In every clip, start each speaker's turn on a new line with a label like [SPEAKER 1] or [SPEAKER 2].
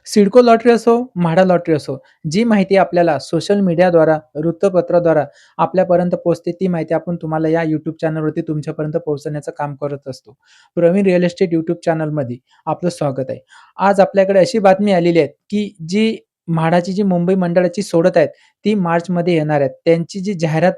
[SPEAKER 1] CIDCO lottery असो, MHADA lottery असो, जी माहिती आपल्याला सोशल मीडियाद्वारा, वृत्तपत्राद्वारा आपल्यापर्यंत पोहोचते, ती माहिती आपण तुम्हाला या YouTube चॅनलवरती तुमच्यापर्यंत पोहोचवण्याचं काम करत असतो. प्रवीण रिअल इस्टेट YouTube चॅनलमध्ये आपलं स्वागत आहे. आज आपल्याकडे अशी बातमी आलेली आहे, की जी म्हाडाची जी मुंबई मंडळाची सोडत आहेत, ती मार्चमध्ये येणार आहेत. त्यांची जी जाहिरात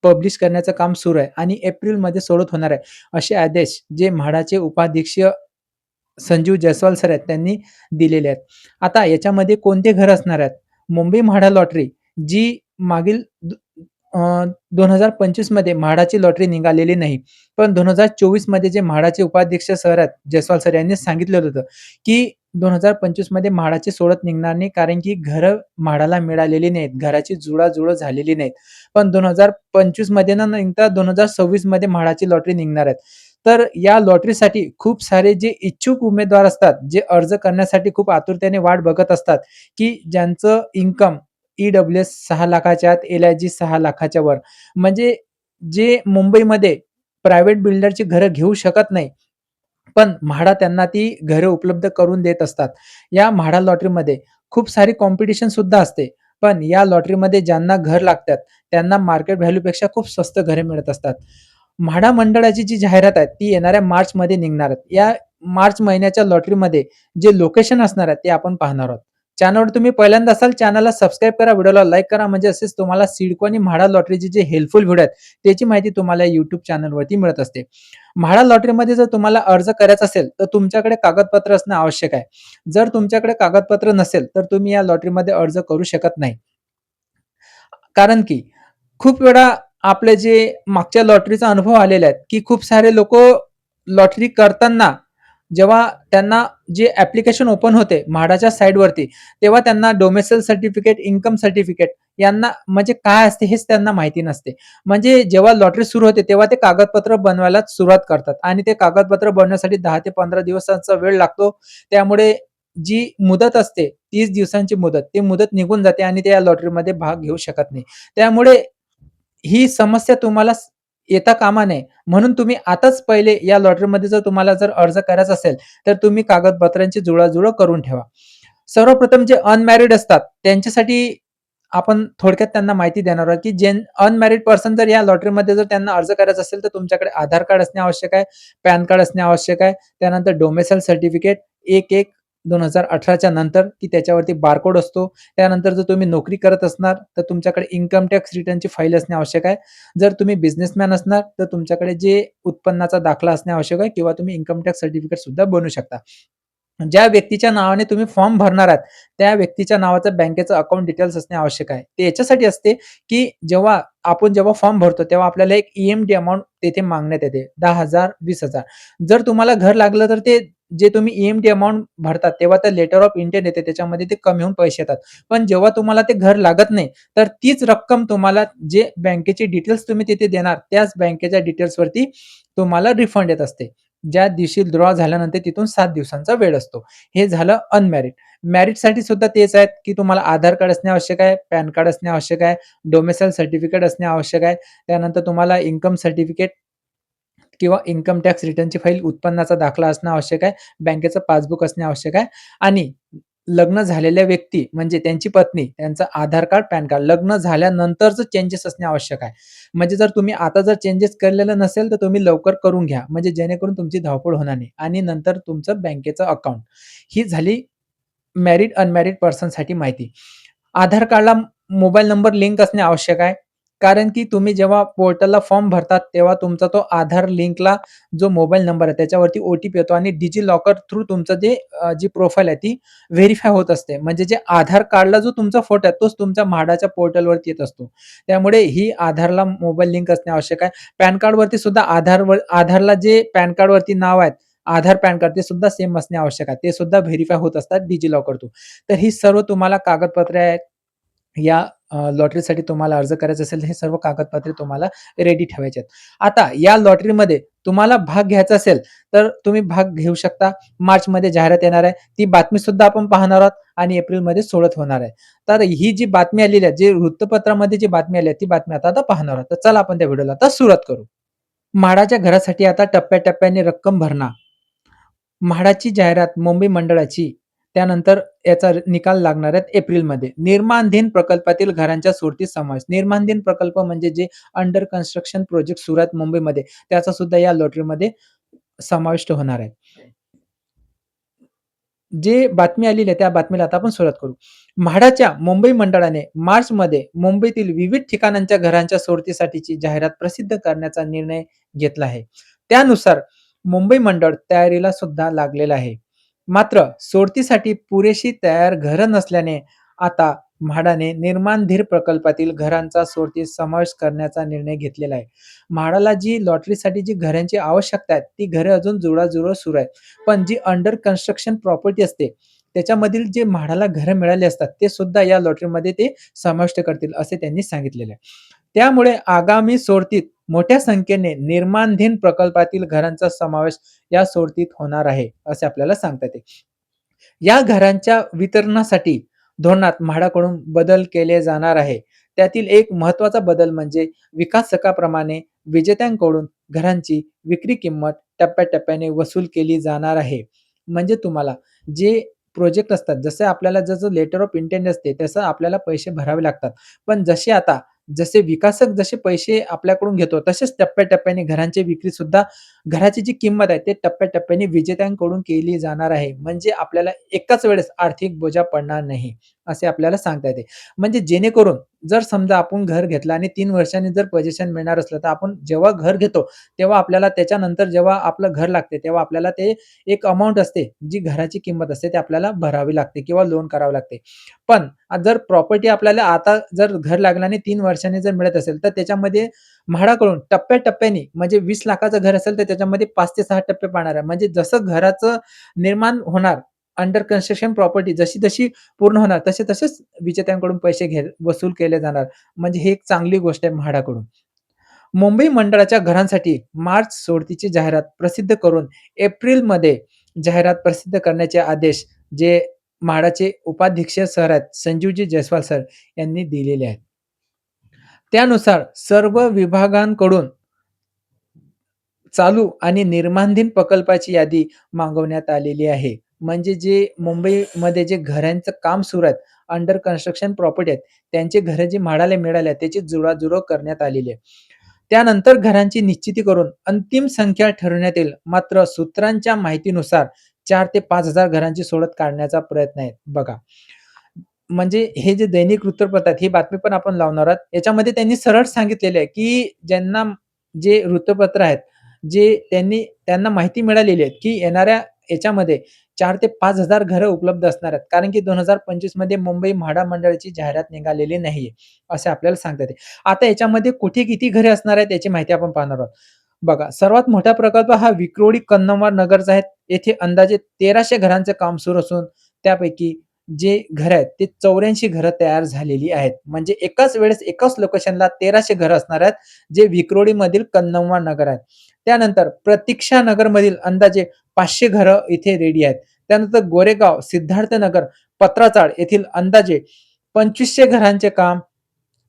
[SPEAKER 1] पब्लिश करण्याचं काम सुरू आहे आणि एप्रिलमध्ये सोडत होणार आहे. असे आदेश जे म्हाडाचे उपाध्यक्ष संजीव जयस्वाल सर आहेत त्यांनी दिलेले आहेत. आता याच्यामध्ये कोणते घर असणार आहेत? मुंबई म्हाडा लॉटरी जी मागील 2025 मध्ये म्हाडाची लॉटरी निघालेली नाही. पण 2024 मध्ये जे म्हाडाचे उपाध्यक्ष सर आहेत, जयस्वाल सर यांनीच सांगितलेलं होतं, की 2025 मध्ये म्हाडाची सोडत निघणार नाही कारण की घरं म्हाडाला मिळालेली नाहीत. घराची जुळवाजुळव झालेली नाहीत. पण 2025 मध्ये न निघता 2026 मध्ये म्हाडाची लॉटरी निघणार आहेत. तर या लॉटरीसाठी खूप सारे जे इच्छुक उमेदवार असतात, जे अर्ज करण्यासाठी खूप आतुरतेने वाट बघत असतात, की ज्यांचं इन्कम ई-डब्ल्यू-एस 6 लाखाच्या आत, एल-आय-जी 6 लाखाच्या वर. म्हणजे जे मुंबईमध्ये प्रायव्हेट बिल्डरची घरं घेऊ शकत नाही, पण म्हाडा त्यांना ती घरं उपलब्ध करून देत असतात. या म्हाडा लॉटरीमध्ये खूप सारी कॉम्पिटिशन सुद्धा असते. पण या लॉटरीमध्ये ज्यांना घर लागतात, त्यांना मार्केट व्हॅल्यूपेक्षा खूप स्वस्त घरे मिळत असतात. म्हाडा मंडळाची जी जाहिरात आहे, ती येणाऱ्या मार्चमध्ये निघणार आहेत. या मार्च महिन्याच्या लॉटरीमध्ये जे लोकेशन असणार आहे, ते आपण पाहणार आहोत. चॅनलवर तुम्ही पहिल्यांदा असाल, चॅनलला सबस्क्राईब करा, व्हिडिओला लाईक करा, म्हणजे असेच तुम्हाला सिडको आणि म्हाडा लॉटरीचे जे हेल्पफुल व्हिडिओ आहेत, त्याची माहिती तुम्हाला YouTube चॅनलवरती मिळत असते. म्हाडा लॉटरीमध्ये जर तुम्हाला अर्ज करायचा असेल, तर तुमच्याकडे कागदपत्र असणं आवश्यक आहे. जर तुमच्याकडे कागदपत्र नसेल, तर तुम्ही या लॉटरीमध्ये अर्ज करू शकत नाही. कारण की खूप वेळा आपले जे मागच्या लॉटरीचा अनुभव आलेला आहे, की खूप सारे लोकं लॉटरी करताना जेव्हा त्यांना जे ॲप्लिकेशन ओपन होते म्हाडाच्या साइटवरती, तेव्हा त्यांना डोमेसाइल सर्टिफिकेट, इन्कम सर्टिफिकेट यांना म्हणजे काय असते हेच त्यांना माहिती नसते. म्हणजे जेव्हा लॉटरी सुरू होते, तेव्हा ते कागदपत्र बनवायला सुरुवात करतात आणि ते कागदपत्र बनवण्यासाठी 10 ते 15 दिवसांचा वेळ लागतो. त्यामुळे जी मुदत असते 30 दिवसांची मुदत, ती मुदत निघून जाते आणि ते या लॉटरीमध्ये भाग घेऊ शकत नाही. त्यामुळे ही समस्या तुम्हाला येता कामा नये. म्हणून तुम्ही आताच पहिले या लॉटरीमध्ये जर तुम्हाला जर अर्ज करायचा असेल, तर तुम्ही कागदपत्रांची जुळवाजुळव करून ठेवा. सर्वप्रथम जे अनमॅरिड असतात, त्यांच्यासाठी आपण थोडक्यात त्यांना माहिती देणार आहोत, की जे अनमॅरिड पर्सन जर या लॉटरीमध्ये जर त्यांना अर्ज करायचा असेल, तर तुमच्याकडे आधार कार्ड असणे आवश्यक आहे, पॅन कार्ड असणे आवश्यक आहे. त्यानंतर डोमेसाइल सर्टिफिकेट 1/1/2018च्या नंतर, की त्याच्यावरती बारकोड असतो. त्यानंतर जर तुम्ही नोकरी करत असणार, तर तुमच्याकडे इन्कम टॅक्स रिटर्नची फाईल असणे आवश्यक आहे. जर तुम्ही बिझनेसमॅन असणार, तर तुमच्याकडे जे उत्पन्नाचा दाखला असणे आवश्यक आहे किंवा तुम्ही इन्कम टॅक्स सर्टिफिकेट सुद्धा बनवू शकता. ज्या व्यक्तीच्या नावाने तुम्ही फॉर्म भरणार आहात, त्या व्यक्तीच्या नावाचं बँकेचं अकाउंट डिटेल्स असणे आवश्यक आहे. ते याच्यासाठी असते, की जेव्हा फॉर्म भरतो, तेव्हा आपल्याला एक ई अमाउंट तेथे मागण्यात येते. 10,000, 20,000. जर तुम्हाला घर लागलं, तर ते जे तुम्ही अमाउंट भरतात, तेव्हा ते लेटर ऑफ इंटेंट येते. त्याच्यामध्ये ते कमी होऊन पैसे येतात. पण जेव्हा तुम्हाला ते घर लागत नाही, तर तीच रक्कम तुम्हाला जे बँकेचे डिटेल्स तुम्ही तिथे देणार, त्याच बँकेच्या डिटेल्सवरती तुम्हाला रिफंड येत असते. ज्या दिवशी ड्रॉ झाल्यानंतर तिथून 7 दिवसांचा वेळ असतो. हे झालं अनमॅरिड. मॅरिडसाठी सुद्धा तेच आहेत, की तुम्हाला आधार कार्ड असणे आवश्यक आहे, पॅन कार्ड असणे आवश्यक आहे, डोमेसाइल सर्टिफिकेट असणे आवश्यक आहे. त्यानंतर तुम्हाला इन्कम सर्टिफिकेट किंवा इन्कम टॅक्स रिटर्नची फाईल, उत्पन्नाचा दाखला असणं आवश्यक आहे, बँकेचं पासबुक असणे आवश्यक आहे आणि लग्न झालेल्या व्यक्ती म्हणजे त्यांची पत्नी, त्यांचं आधार कार्ड, पॅन कार्ड लग्न झाल्यानंतरच चेंजेस असणे आवश्यक आहे. म्हणजे जर तुम्ही आता जर चेंजेस केलेलं नसेल, तर तुम्ही लवकर करून घ्या. म्हणजे जेणेकरून तुमची धावपळ होणार नाही आणि नंतर तुमचं बँकेचं अकाउंट. ही झाली मॅरिड, अनमॅरिड पर्सनसाठी माहिती. आधार कार्डला मोबाईल नंबर लिंक असणे आवश्यक आहे. कारण की तुम्ही जेव्हा पोर्टलला फॉर्म भरतात, तेव्हा तुमचा तो आधार लिंकला जो मोबाईल नंबर आहे, त्याच्यावरती ओ-टी-पी येतो आणि डिजिलॉकर थ्रू तुमचं जी प्रोफाईल आहे, ती व्हेरिफाय होत असते. म्हणजे जे आधार कार्डला जो तुमचा फोटो आहे, तोच तुमच्या म्हाडाच्या पोर्टलवरती येत असतो. त्यामुळे ही आधारला मोबाईल लिंक असणे आवश्यक आहे. पॅन कार्डवरती सुद्धा आधारला जे पॅन कार्डवरती नाव आहेत, आधार, पॅन कार्ड ते सुद्धा सेम असणे आवश्यक आहे. ते सुद्धा व्हेरिफाय होत असतात डिजिलॉकर थ्रू. तर ही सर्व तुम्हाला कागदपत्रे आहेत. या लॉटरीसाठी तुम्हाला अर्ज करायचा असेल, हे सर्व कागदपत्रे तुम्हाला रेडी ठेवायचे आहेत. आता या लॉटरीमध्ये तुम्हाला भाग घ्यायचा असेल, तर तुम्ही भाग घेऊ शकता. मार्चमध्ये जाहिरात येणार आहे. ती बातमीसुद्धा आपण पाहणार आहोत आणि एप्रिलमध्ये सोडत होणार आहे. तर ही जी बातमी आलेली आहे, जी वृत्तपत्रामध्ये जी बातमी आली आहे, ती बातमी आता पाहणार आहोत. तर चला आपण त्या व्हिडिओला आता सुरुवात करू. म्हाडाच्या घरासाठी आता टप्प्याटप्प्याने रक्कम भरणा. म्हाडाची जाहिरात मुंबई मंडळाची त्यानंतर याचा निकाल लागणार आहे एप्रिलमध्ये. निर्माणधीन प्रकल्पातील घरांच्या सोडतीत समावेश. निर्माणधीन प्रकल्प म्हणजे जे अंडर कन्स्ट्रक्शन प्रोजेक्ट सुरू आहेत मुंबईमध्ये, त्याचा सुद्धा या लॉटरीमध्ये समाविष्ट होणार आहे. जे बातमी आलेली आहे, त्या बातमीला आता आपण सुरुवात करू. म्हाडाच्या मुंबई मंडळाने मार्चमध्ये मुंबईतील विविध ठिकाणांच्या घरांच्या सोडतीसाठीची जाहिरात प्रसिद्ध करण्याचा निर्णय घेतला आहे. त्यानुसार मुंबई मंडळ तयारीला सुद्धा लागलेलं आहे. मात्र सोडतीसाठी पुरेशी तयार घरं नसल्याने आता म्हाडाने निर्माणधीर प्रकल्पातील घरांचा सोडतीत समावेश करण्याचा निर्णय घेतलेला आहे. म्हाडाला जी लॉटरीसाठी जी घरांची आवश्यकता आहे, ती घरं अजून जुळवाजुळव सुरू आहे. पण जी अंडर कन्स्ट्रक्शन प्रॉपर्टी असते, त्याच्यामधील जे म्हाडाला घरं मिळाली असतात, ते सुद्धा या लॉटरीमध्ये ते समाविष्ट करतील, असे त्यांनी सांगितलेले आहे. त्यामुळे आगामी सोडतीत मोठ्या संख्येने निर्माणधीन प्रकल्पातील घरांचा समावेश या सोडतीत होणार आहे, असे आपल्याला सांगता येते. या घरांच्या वितरणासाठी धोरणात म्हाडाकडून बदल केले जाणार आहे. त्यातील एक महत्त्वाचा बदल म्हणजे विकासकाप्रमाणे विजेत्यांकडून घरांची विक्री किंमत टप्प्याटप्प्याने वसूल केली जाणार आहे. म्हणजे तुम्हाला जे प्रोजेक्ट असतात, जसे आपल्याला जसं लेटर ऑफ इंटेंट असते, तसं आपल्याला पैसे भरावे लागतात. पण जसे विकासक जसे पैसे आपल्याकडून घेतो, तसेच टप्प्याटप्प्याने घरांची विक्रीसुद्धा घराची जी किंमत आहे, ते टप्प्याटप्प्याने विजेत्यांकडून केली जाणार आहे. म्हणजे आपल्याला एकाच वेळेस आर्थिक बोजा पडणार नाही, असे आपल्याला सांगता येते. म्हणजे जेणेकरून जर समजा आपण घर घेतलं आणि 3 वर्षांनी जर पोझिशन मिळणार असलं, तर आपण जेव्हा घर घेतो, तेव्हा आपल्याला त्याच्यानंतर जेव्हा आपलं घर लागते, तेव्हा आपल्याला ते एक अमाउंट असते, जी घराची किंमत असते, ती आपल्याला भरावी लागते किंवा लोन करावं लागते. पण जर प्रॉपर्टी आपल्याला आता जर घर लागलं आणि 3 वर्षांनी जर मिळत असेल, तर त्याच्यामध्ये म्हाडाकडून टप्प्याटप्प्याने म्हणजे 20,00,000चं घर असेल, तर त्याच्यामध्ये 5 ते 6 टप्पे पाडणार आहे. म्हणजे जसं घराचं निर्माण होणार, अंडर कन्स्ट्रक्शन प्रॉपर्टी जशी-जशी पूर्ण होणार, तसे-तसेच विजेत्यांकडून पैसे वसूल केले जाणार. म्हणजे ही एक चांगली गोष्ट आहे म्हाडाकडून. मुंबई मंडळाच्या घरांसाठी मार्च सोडतीची जाहिरात प्रसिद्ध करून एप्रिलमध्ये जाहिरात प्रसिद्ध करण्याचे आदेश जे म्हाडाचे उपाध्यक्ष सर आहेत, संजीवजी जयस्वाल सर यांनी दिलेले आहेत. त्यानुसार सर्व विभागांकडून चालू आणि निर्माणाधीन प्रकल्पाची यादी मागवण्यात आलेली आहे. म्हणजे जे मुंबईमध्ये जे घरांचं काम सुरू आहे, अंडर कन्स्ट्रक्शन प्रॉपर्टी आहेत, त्यांची घरं जी म्हाडाला मिळाली आहेत, त्याची जुळवाजुळव करण्यात आलेली आहे. त्यानंतर घरांची निश्चिती करून अंतिम संख्या ठरवण्यात येईल. मात्र सूत्रांच्या माहितीनुसार 4,000 ते 5,000 घरांची सोडत काढण्याचा प्रयत्न आहे. बघा, म्हणजे हे जे दैनिक वृत्तपत्र आहेत, ही बातमी पण आपण लावणार आहोत. याच्यामध्ये त्यांनी सरळ सांगितलेलं आहे, की ज्यांना जे वृत्तपत्र आहेत, त्यांना माहिती मिळालेली आहे, की येणाऱ्या याच्यामध्ये 4,000 ते 5,000 घरं उपलब्ध असणार आहेत. कारण की 2025 मध्ये मुंबई म्हाडा मंडळाची जाहिरात निघालेली नाहीये, असे आपल्याला सांगता येते. आता याच्यामध्ये कुठे किती घरे असणार आहेत, याची माहिती आपण पाहणार आहोत. बघा, सर्वात मोठा प्रकल्प हा विक्रोळी कन्नमवार नगरचा आहे. येथे अंदाजे 1,300 घरांचे काम सुरू असून त्यापैकी जे घरं आहेत, ते 84 घरं तयार झालेली आहेत. म्हणजे एकाच वेळेस एकाच लोकेशनला 1,300 घरं असणार आहेत, जे विक्रोळीमधील कन्नमवार नगर आहेत. त्यानंतर प्रतीक्षा नगरमधील अंदाजे 500 घरं इथे रेडी आहेत. त्यानंतर गोरेगाव, सिद्धार्थनगर, पत्राचाळ येथील अंदाजे 2,500 घरांचे काम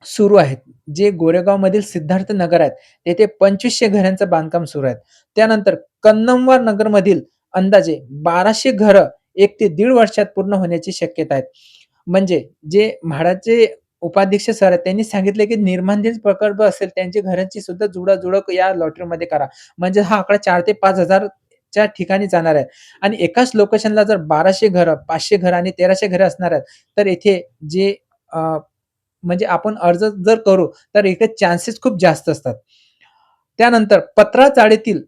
[SPEAKER 1] सुरू आहेत. जे गोरेगावमधील सिद्धार्थ नगर आहेत, तेथे 2,500 घरांचं बांधकाम सुरू आहे. त्यानंतर कन्नमवार नगरमधील अंदाजे 1,200 घरं 1 ते दीड वर्षात पूर्ण होण्याची शक्यता आहे. म्हणजे जे म्हाडाचे उपाध्यक्ष सर आहेत, त्यांनी सांगितले, की निर्माणधीन प्रकल्प असेल, त्यांच्या घरांची सुद्धा जुळवाजुळव या लॉटरीमध्ये करा. म्हणजे हा आकडा 4,000 ते 5,000 च्या ठिकाणी जाणार आहे आणि एकाच लोकेशनला जर 1,200 घरं, 500 घरं आणि 1,300 घरं असणार आहेत, तर येथे जे म्हणजे आपण अर्ज जर करू, तर इथे चान्सेस खूप जास्त असतात. त्यानंतर पत्राचाळीतील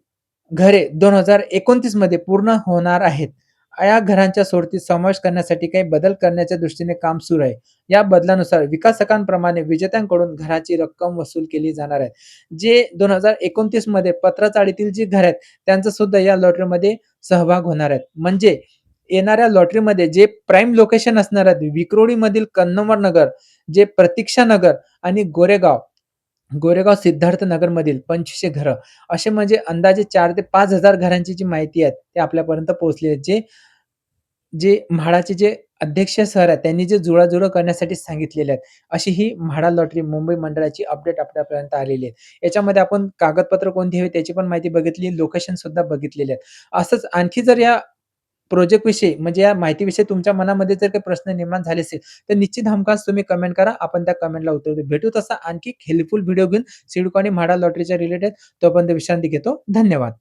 [SPEAKER 1] घरे 2029 मध्ये पूर्ण होणार आहेत. या घरांच्या सोडतीत समावेश करण्यासाठी काही बदल करण्याच्या दृष्टीने काम सुरू आहे. या बदलानुसार विकासकांप्रमाणे विजेत्यांकडून घराची रक्कम वसूल केली जाणार आहे. जे 2029 मध्ये पत्राचाळीतील जी घर आहेत, त्यांचा सुद्धा या लॉटरीमध्ये सहभाग होणार आहेत. म्हणजे येणाऱ्या लॉटरीमध्ये जे प्राईम लोकेशन असणार आहेत, विक्रोळीमधील कन्नमवार नगर, जे प्रतीक्षा नगर आणि गोरेगाव सिद्धार्थ नगरमधील 2,500 घरं, असे म्हणजे अंदाजे 4,000 ते 5,000 घरांची जी माहिती आहे, ते आपल्यापर्यंत पोहोचली आहे. जे जे म्हाडाचे जे अध्यक्ष सर आहेत, त्यांनी जे जुळवाजुळव करण्यासाठी सांगितलेले आहेत. अशी ही म्हाडा लॉटरी मुंबई मंडळाची अपडेट आपल्यापर्यंत आलेली आहे. याच्यामध्ये आपण कागदपत्र कोणती हवी त्याची पण माहिती बघितली, लोकेशन सुद्धा बघितलेले आहेत. असंच आणखी जर या प्रोजेक्टविषयी म्हणजे या माहितीविषयी तुमच्या मनामध्ये जर काही प्रश्न निर्माण झाले असेल, तर निश्चित हमखास तुम्ही कमेंट करा. आपण त्या कमेंटला उत्तर देऊ. भेटू तसा आणखी हेल्पफुल व्हिडिओ घेऊन सिडको आणि म्हाडा लॉटरीच्या रिलेटेड. तोपर्यंत विश्रांती घेतो. धन्यवाद.